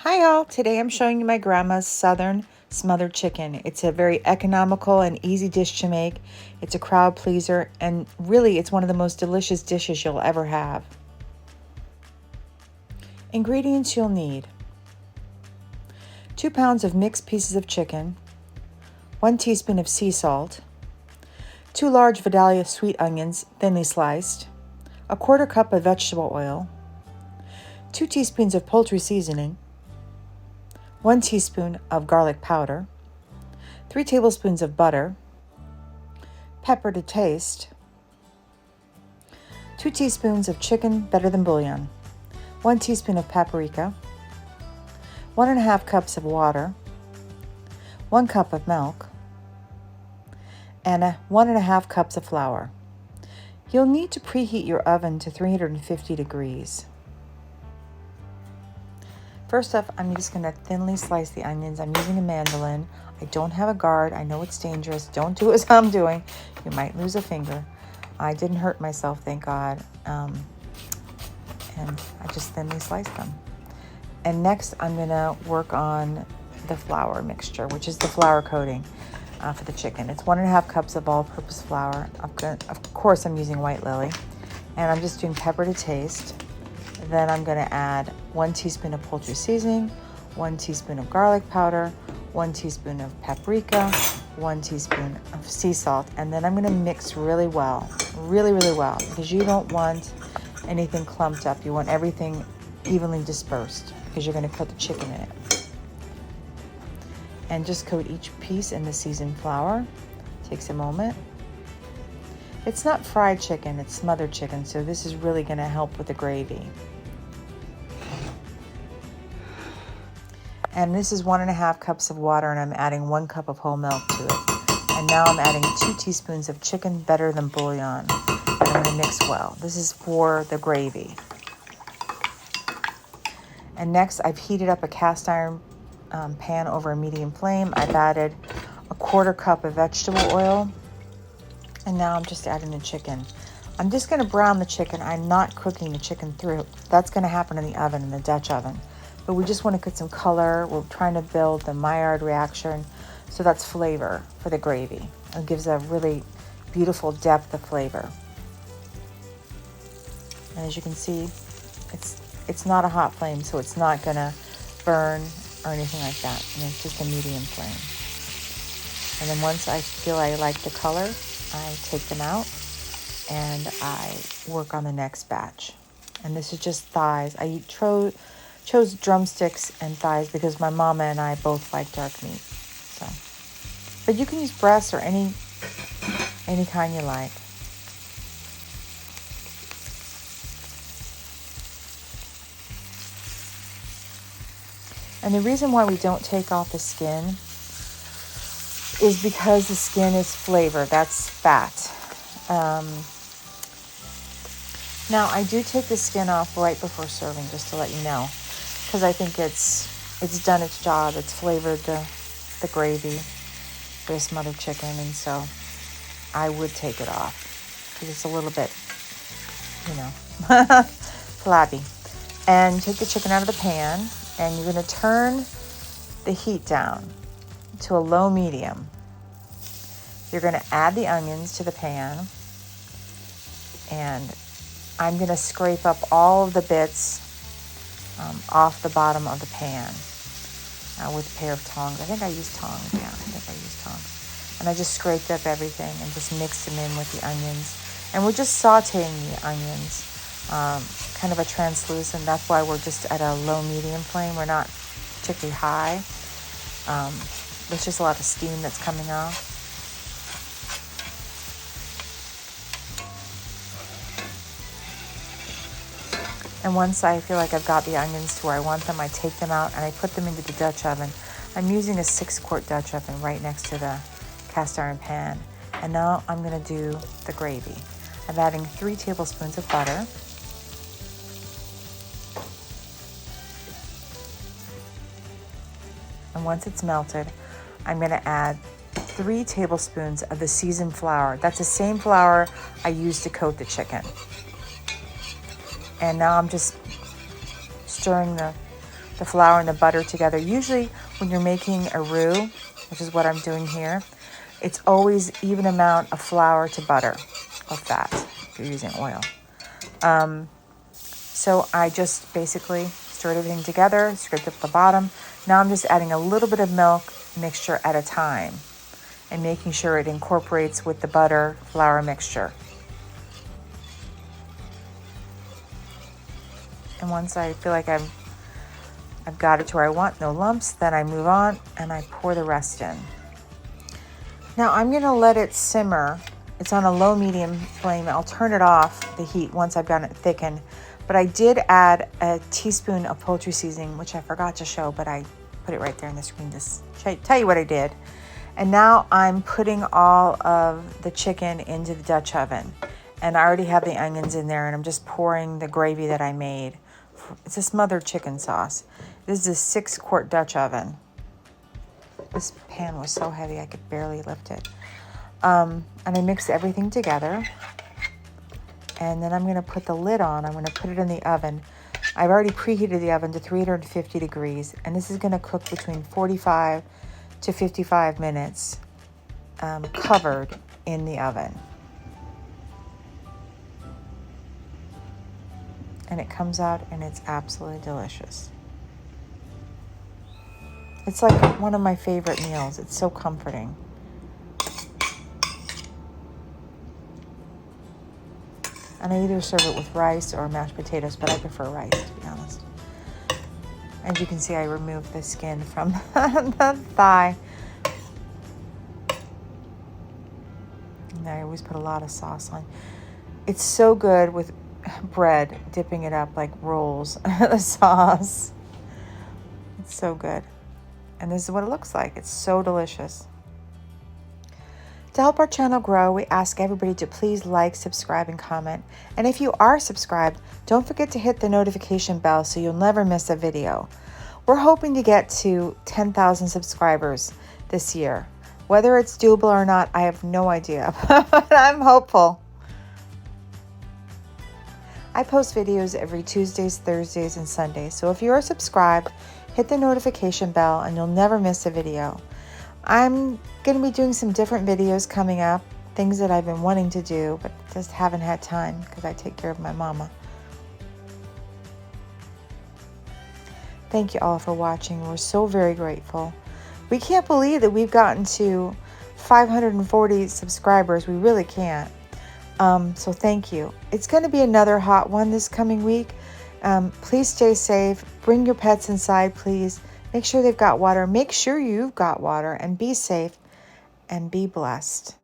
Hi y'all, today I'm showing you my grandma's Southern smothered chicken. It's a very economical and easy dish to make. It's a crowd pleaser and really it's one of the most delicious dishes you'll ever have. Ingredients you'll need: 2 pounds of mixed pieces of chicken, 1 teaspoon of sea salt, 2 large Vidalia sweet onions thinly sliced, a 1/4 cup of vegetable oil, 2 teaspoons of poultry seasoning, 1 teaspoon of garlic powder, 3 tablespoons of butter, pepper to taste, 2 teaspoons of chicken better than bouillon, 1 teaspoon of paprika, 1½ cups of water, 1 cup of milk, and 1½ cups of flour. You'll need to preheat your oven to 350 degrees. First off, I'm just going to thinly slice the onions. I'm using a mandolin. I don't have a guard. I know it's dangerous. Don't do as I'm doing. You might lose a finger. I didn't hurt myself, thank God. And I just thinly sliced them. And next, I'm going to work on the flour mixture, which is the flour coating for the chicken. It's 1½ cups of all-purpose flour. Of course, I'm using white lily. And I'm just doing pepper to taste. Then I'm going to add 1 teaspoon of poultry seasoning, 1 teaspoon of garlic powder, 1 teaspoon of paprika, 1 teaspoon of sea salt, and then I'm going to mix really well, really well, because you don't want anything clumped up. You want everything evenly dispersed because you're going to coat the chicken in it. And just coat each piece in the seasoned flour. Takes a moment. It's not fried chicken, it's smothered chicken, so this is really going to help with the gravy. And this is 1½ cups of water, and I'm adding 1 cup of whole milk to it. And now I'm adding 2 teaspoons of chicken better than bouillon. And I'm going to mix well. This is for the gravy. And next, I've heated up a cast iron pan over a medium flame. I've added a 1/4 cup of vegetable oil. And now I'm just adding the chicken. I'm just going to brown the chicken. I'm not cooking the chicken through. That's going to happen in the oven, in the Dutch oven. But we just want to get some color. We're trying to build the Maillard reaction. So that's flavor for the gravy. It gives a really beautiful depth of flavor. And as you can see, it's not a hot flame, so it's not going to burn or anything like that. And it's just a medium flame. And then once I feel I like the color, I take them out and I work on the next batch. And this is just thighs. I chose drumsticks and thighs because my mama and I both like dark meat. So, but you can use breasts or any kind you like. And the reason why we don't take off the skin is because the skin is flavor. That's fat. Now, I do take the skin off right before serving, just to let you know, because I think it's done its job. It's flavored the gravy for the smothered chicken, and so I would take it off because it's a little bit, flabby. And take the chicken out of the pan, and you're going to turn the heat down to a low medium. You're going to add the onions to the pan, and I'm going to scrape up all of the bits off the bottom of the pan with a pair of tongs. I think I used tongs. Yeah, I think I used tongs. And I just scraped up everything and just mixed them in with the onions. And we're just sauteing the onions, kind of a translucent. That's why we're just at a low medium flame. We're not particularly high. There's just a lot of steam that's coming off. And once I feel like I've got the onions to where I want them, I take them out and I put them into the Dutch oven. I'm using a 6-quart Dutch oven right next to the cast iron pan. And now I'm going to do the gravy. I'm adding 3 tablespoons of butter. And once it's melted, I'm going to add 3 tablespoons of the seasoned flour. That's the same flour I used to coat the chicken. And now I'm just stirring the the flour and the butter together. Usually when you're making a roux, which is what I'm doing here, it's always even amount of flour to butter or fat if you're using oil. So I just basically stirred everything together, scraped up the bottom. Now I'm just adding a little bit of milk mixture at a time and making sure it incorporates with the butter flour mixture. And once I feel like I've got it to where I want, no lumps, then I move on and I pour the rest in. Now I'm gonna let it simmer. It's on a low medium flame. I'll turn it off, the heat, once I've gotten it thickened. But I did add a teaspoon of poultry seasoning, which I forgot to show, but I put it right there on the screen to tell you what I did. And now I'm putting all of the chicken into the Dutch oven. And I already have the onions in there, and I'm just pouring the gravy that I made. It's a smothered chicken sauce. This is a 6-quart Dutch oven. This pan was so heavy I could barely lift it. And I mix everything together. And then I'm going to put the lid on. I'm going to put it in the oven. I've already preheated the oven to 350 degrees. And this is going to cook between 45 to 55 minutes covered in the oven. And it comes out and it's absolutely delicious. It's like one of my favorite meals. It's so comforting. And I either serve it with rice or mashed potatoes, but I prefer rice, to be honest. As you can see, I removed the skin from the thigh. And I always put a lot of sauce on. It's so good with bread, dipping it up like rolls, the sauce. It's so good. And this is what it looks like. It's so delicious. To help our channel grow, we ask everybody to please like, subscribe, and comment. And if you are subscribed, don't forget to hit the notification bell so you'll never miss a video. We're hoping to get to 10,000 subscribers this year. Whether it's doable or not, I have no idea, but I'm hopeful. I post videos every Tuesdays, Thursdays, and Sundays. So if you are subscribed, hit the notification bell and you'll never miss a video. I'm going to be doing some different videos coming up, things that I've been wanting to do, but just haven't had time because I take care of my mama. Thank you all for watching. We're so very grateful. We can't believe that we've gotten to 540 subscribers. We really can't. So thank you. It's going to be another hot one this coming week. Please stay safe. Bring your pets inside, please. Make sure they've got water. Make sure you've got water, and be safe and be blessed.